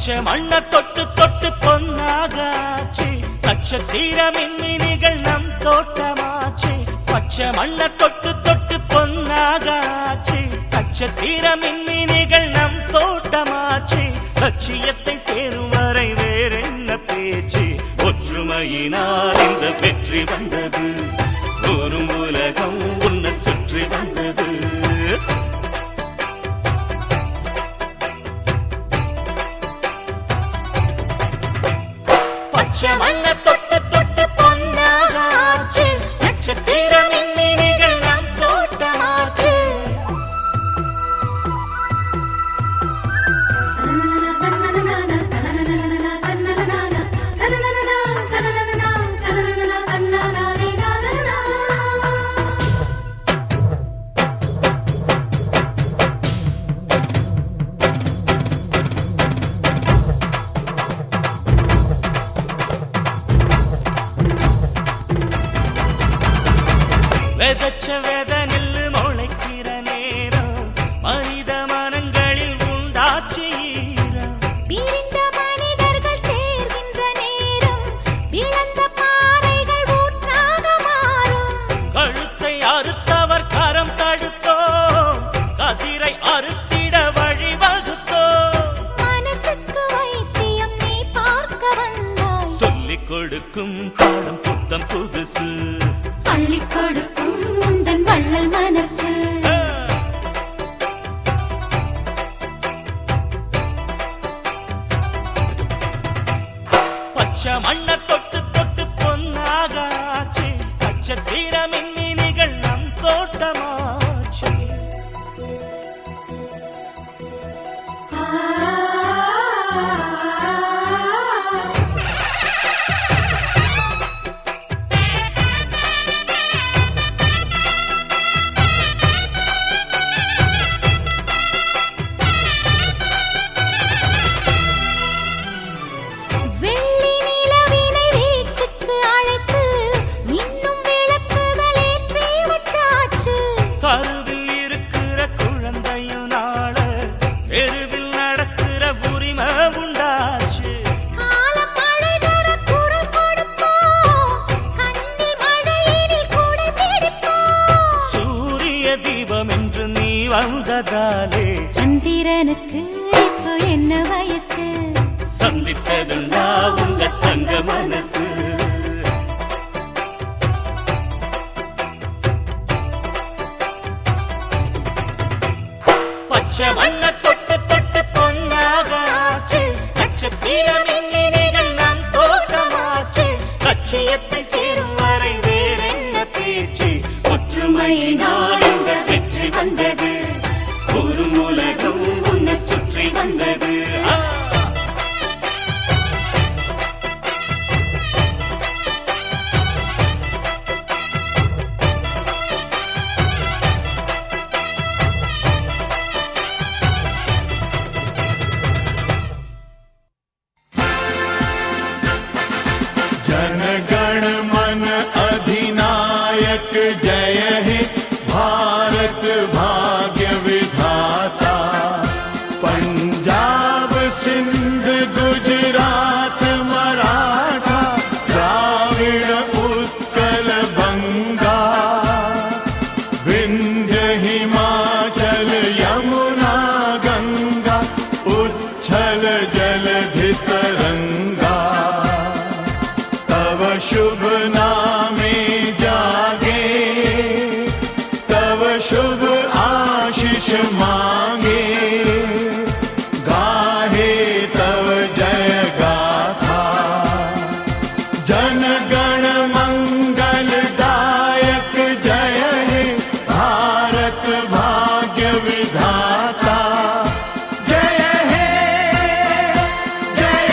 பச்சை மண்ண தொட்டு தொட்டு பொன்னாகாச்சு, நட்சத்திர மின்மினிகள் நம் தோட்டமாச்சு. பச்சை மண்ண தொட்டு தொட்டு பொன்னாகாச்சு, நட்சத்திர மின்மினிகள் நம் தோட்டமாச்சு. லட்சியத்தை சேரும் வரை வேறென்ன பேச்சு, ஒற்றுமையினால் இந்த வெற்றி வந்தது, ஒரு உலகம் உன்னை சுற்றி வந்தது. பச்சை மண்ண தொட்டு தொட்டு பொன்னாகாச்சு, நட்சத்திர மின்மினிகள் நம் தோட்டமாச்சு. வெதச்ச வெத நெல்லு முளைக்கிற நேரம், மனித மனங்களில் உண்டாச்சு ஈரம். பிரிந்த மனிதர்கள் சேர்கின்ற நேரம், இழந்த பாறைகள் ஊற்றாக மாறும். கழுத்தை அறுத்தவர் கரம் தடுத்தோ, கதிரை அறுத்திட வழிவகுத்தோ. மனசுக்கு வைத்தியம் நீ பார்க்க வந்தாய், சொல்லிக் கொடுக்கும் பாடம் புத்தம் புதுசு, அள்ளிக் கொடுக்கும் உந்தன் வள்ளல் மனசு. பச்சை மண்ண தொட்டு தொட்டு பொன்னாகாச்சு, நட்சத்திர மின்மினிகள் நம் தோட்டமாச்சு. வெள்ளி நிலவினை வீட்டுக்கு அழைத்து இன்னும் விளக்குகள் ஏற்றி வச்சாச்சு. கருவில் இருக்கிற குழந்தையும் நாள தெருவில் நடக்கிற உரிமை உண்டாச்சு. காலம் மழை தர குரல் கொடுப்போம், கண்ணில் மழையினில் கூடை பிடிப்போம். சூரிய தீபம் என்று நீ வந்ததாலே சந்திரனுக்கு இப்போ என்ன வயசு, சந்தித்ததுண்டா உங்க தங்க மனசு. பச்சை மண்ண தொட்டு தொட்டு பொன்னாகாச்சு, நட்சத்திர மின்மினிகள் நம் தோட்டமாச்சு. லட்சியத்தை சேரும் வரை வேறென்ன பேச்சு, ஒற்றுமையினால் இந்த வெற்றி வந்தது, ஒரு உலகம் உன்னை சுற்றி வந்தது. जनगण मन अधिनायक जय हे भारत भाग्य विधाता। पंजाब सिंध गुजरात मराठा द्राविड़ उत्कल बंगा, विंध्य हिमाचल यमुना गंगा उच्छल जलधि तरंगा। तव शुभ नामे जागे, तव शुभ आशीष मांगे, गाहे तव जय गाथा। जन गण मंगलदायक जय हे भारत भाग्य विधाता। जय हे जय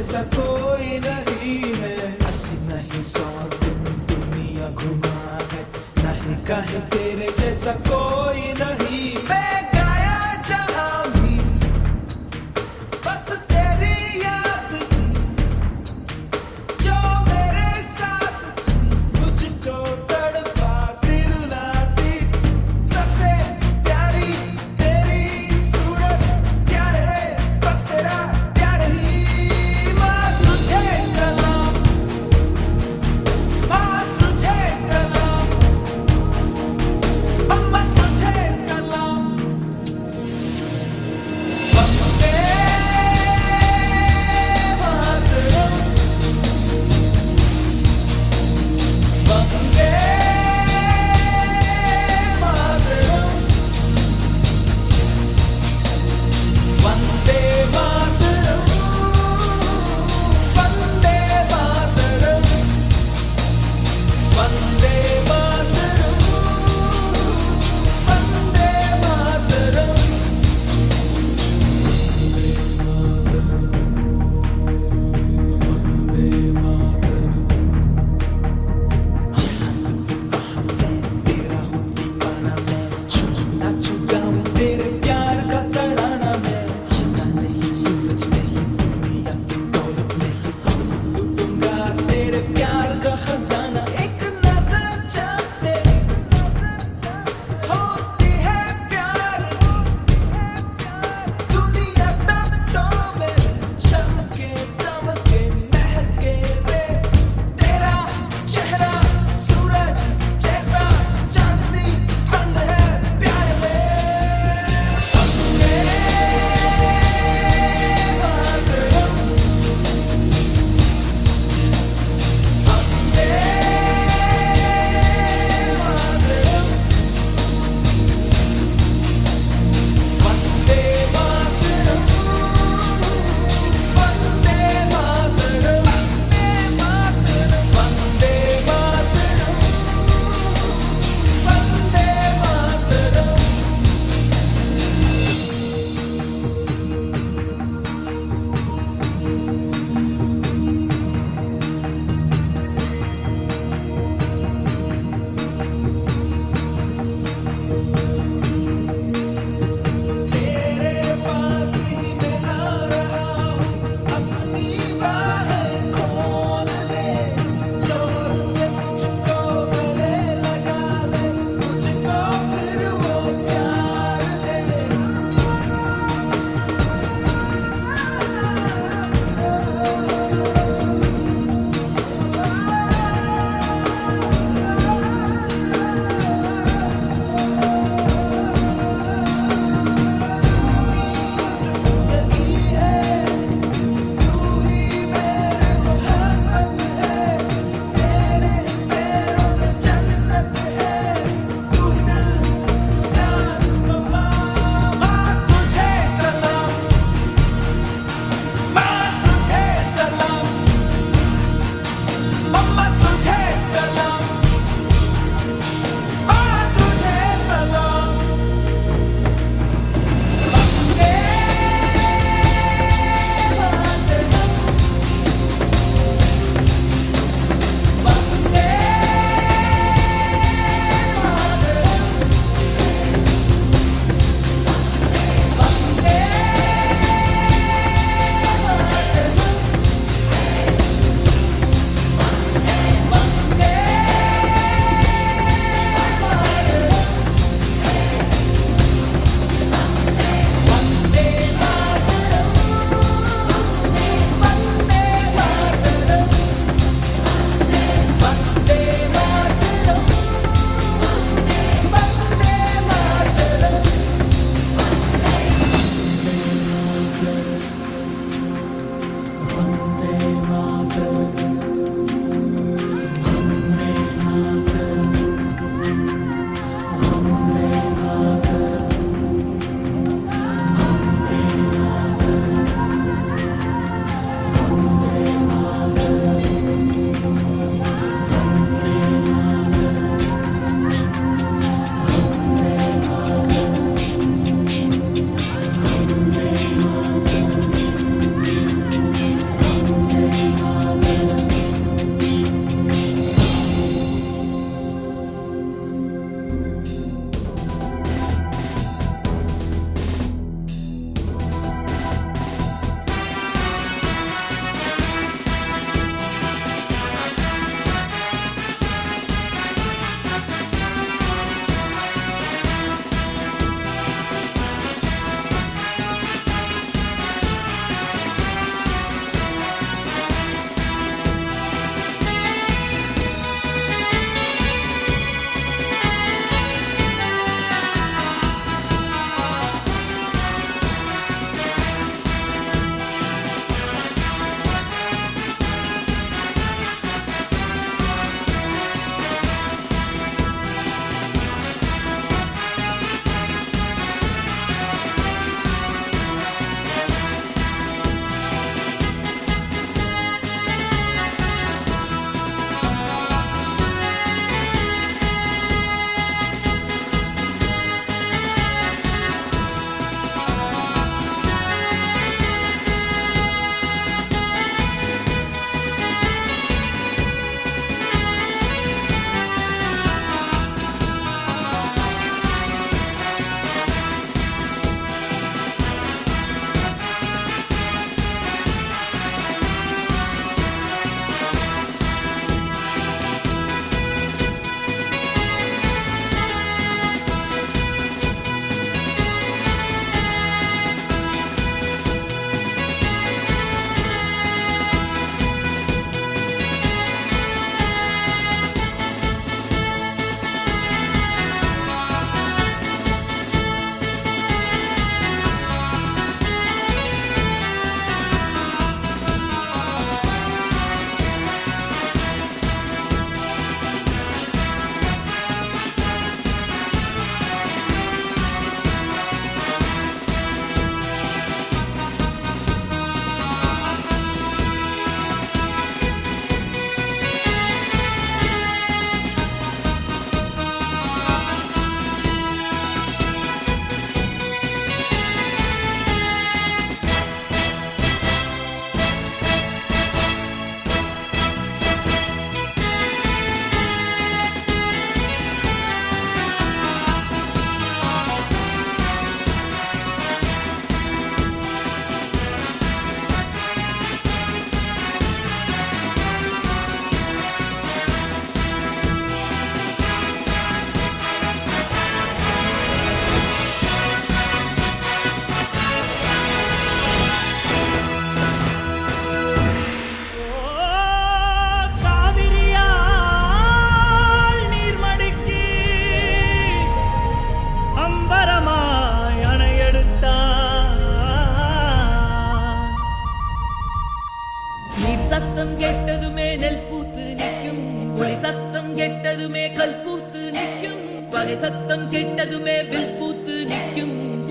जैसा कोई नहीं है, 80 नहीं 100 दिन दुनिया घुमा है, नहीं कहीं तेरे जैसा कोई नहीं। मैं गाया जहां भी बस तेरी याद थी, जो मेरे साथ थी मुझको तड़पाती रुलाती। सबसे प्यारी तेरी सूरत, प्यार है बस तेरा प्यार ही। माँ तुझे सलाम, माँ तुझे सलाम, अम्मा तुझे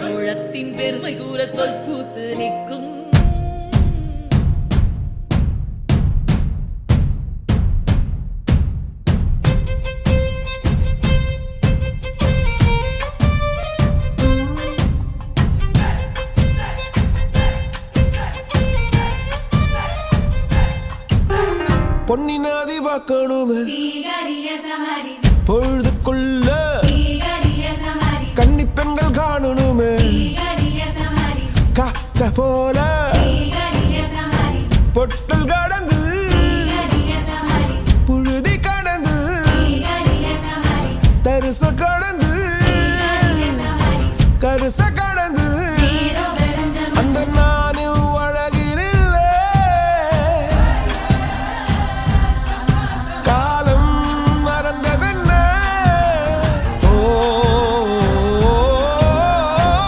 சோழத்தின் பெருமை கூற சொல் பூத்து நிற்கும். பொன்னி நதி பார்க்கணுமே பொழுதுக்குள்ள கன்னி பெண்கள் காணணுமே காத்த போல பொட்டல் கடந்து புழுதி கடந்து தரிச கடந்து கருச கடந்து அந்த நானும் அழகினில்ல காலம் மறந்ததென்ன ஓ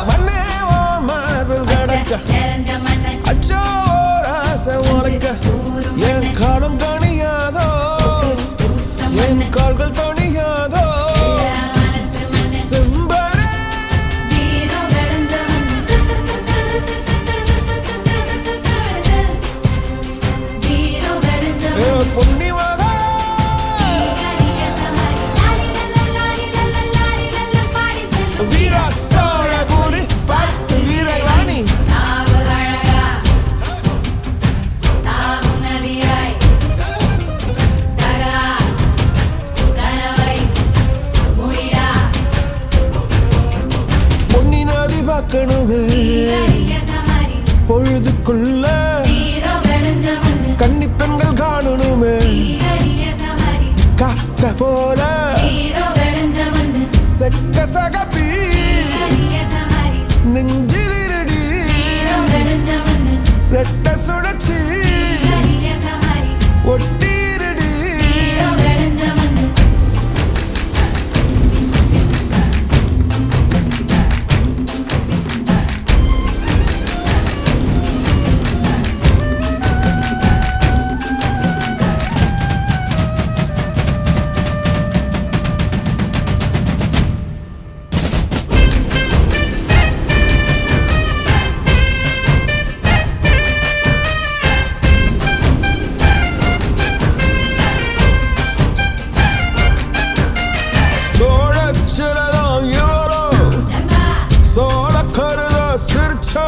மண்ணே ஓ மார்பில் கடக்க அச்சோ ராச உனக்க என் காலம் தணியாதோ என் கால்கள் தணியாதோ செம்பரே பொன்னி மகா வீரா சோழ பூரி பார்த்து வீரவாணி பொன்னி நதி பார்க்கணுமே பொழுதுக்குள்ள கன்னி பெண்கள் காணணுமே காத்த போல செக்க சகப்பி நெஞ்சிலிருடி ரெட்ட சுழற்சி ஒட்டிருடி சோழச்சிரதம் இவரோ சோழ கருத சிரிச்சா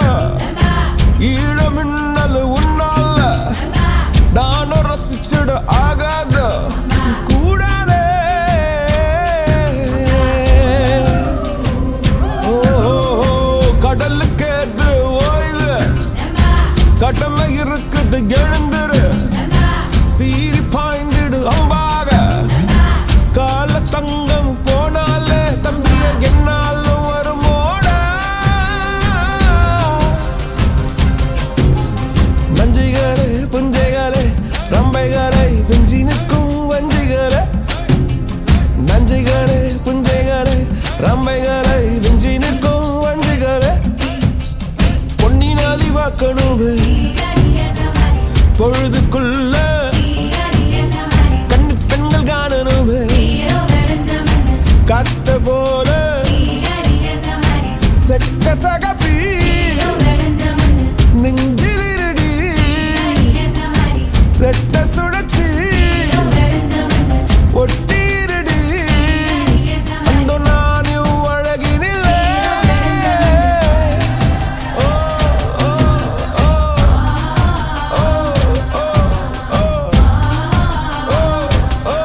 ஈழமின்னல் உன்னால நானும் ரசிச்சிட ஆகாத கூடாதே கடலுக்கு எது ஓய்வு கடமை இருக்குது எழுந்துரு சீறி பாய்ந்திடு அம்பாக கால தங்கம் போனாலே தம்பிய என்னாலும் வருமோட நஞ்சிகளே புஞ்சைகளே ரம்பைகளை வெஞ்சி நிற்கும் வஞ்சிகளே நஞ்சிகளே புஞ்சைகளே ரம்பைகளை வெஞ்சி நிற்கும் வஞ்சிகளே பொன்னி நதி பார்க்கணுமே பொழுதுக்குள்ள கன்னி பெண்கள் காணணுமே காத்த போல செக்க சகப்பி நெஞ்சிலிருடி ரெட்ட சுழற்சி ஒட்டிருடி அந்த நானும் அழகினில்லை ஓ ஓ ஓ ஓ ஓ ஓ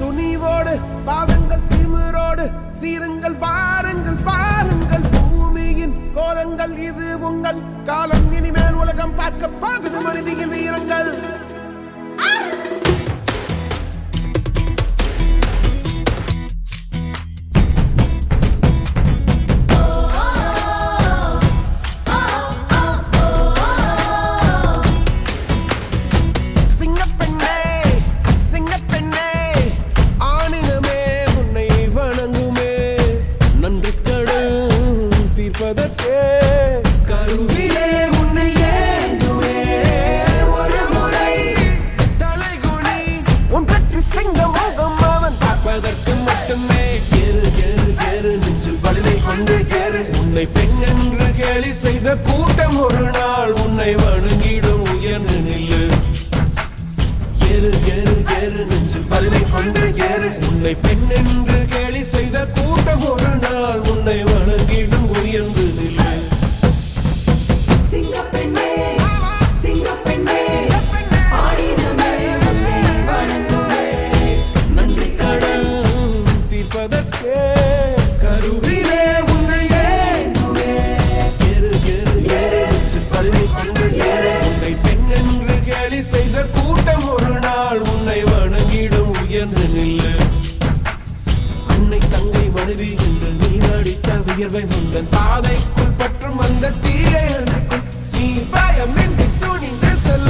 துணிவோடு பாதங்கள் திமிரோடு சீருங்கள் வாருங்கள் பாருங்கள் பூமியின் கோலங்கள் இது உங்கள் காலம் இனிமேல் உலகம் பார்க்க போகுது மனிதியின் வீரங்கள் உன்னை பெண் என்று கேலி செய்த கூட்டம் ஒரு நாள் உன்னை வணங்கிடும் உயர்ந்து நில்லு. ஏறு ஏறு ஏறு நெஞ்சில் வலிமை கொண்டு ஏறு. உன்னை பெண் என்று கேலி செய்த கூட்டம் ஒரு நாள் உன்னை வணங்கிடும் உயர்ந்து நில்லு. சிங்கப்பெண்ணே சிங்கப்பெண்ணே ஆடினமே உன்னை வணங்குவே. நன்றி கடல் தீர்ப்பதற்கே கருவிலே உன்னை ஏந்துவே. ஏறு ஏறு ஏறு நெஞ்சில் வலிமை கொண்டு ஏறு. உன்னை பெண் என்று கேலி செய்த கூட்டம் ஒரு நாள் உன்னை வணங்கிடும் உயர்ந்து நில்லு. அன்னை தங்கை மனைவி என்று நீ நடித்த வியர்வை முந்தன் பாதைக்குள் பற்றும் அந்த தீயை அணைக்கும். நீ பயமின்றி துணிந்து செல்ல.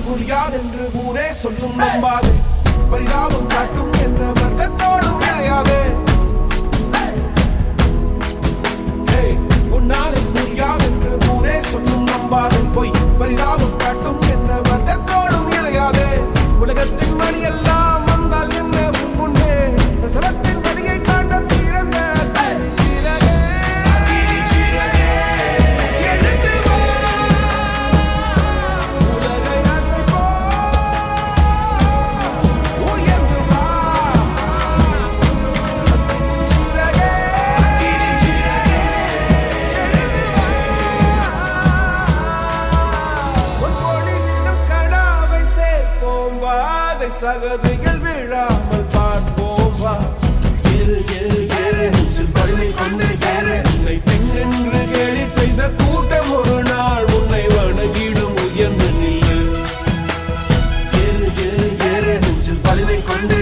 முடியாதென்று ஊரே சொல்லும் நம்பாதே. பரிதாபம் காட்டும் எந்த வர்க்கத்தோடும் இணையாதே. உன்னாலே முடியாதென்று ஊரே சொல்லும் நம்பாதே. பொய் பரிதாபம் காட்டும் எந்த வர்க்கத்தோடும் இணையாதே. உலகத்தின் வழி எல்லாம் வந்தால் என்ன முன்னே பிரசவத்தின் வழியை தாண்ட பிறந்த சகதிகள் விழாமல் பார்ப்போம் வா. ஏறு ஏறு ஏறு நெஞ்சில் வலிமை கொண்டு ஏறு. உன்னை பெண் என்று கேலி செய்த கூட்டம் ஒரு நாள் உன்னை வணங்கிடும் உயர்ந்து நில்லு. ஏறு ஏறு ஏறு நெஞ்சில் வலிமை கொண்டு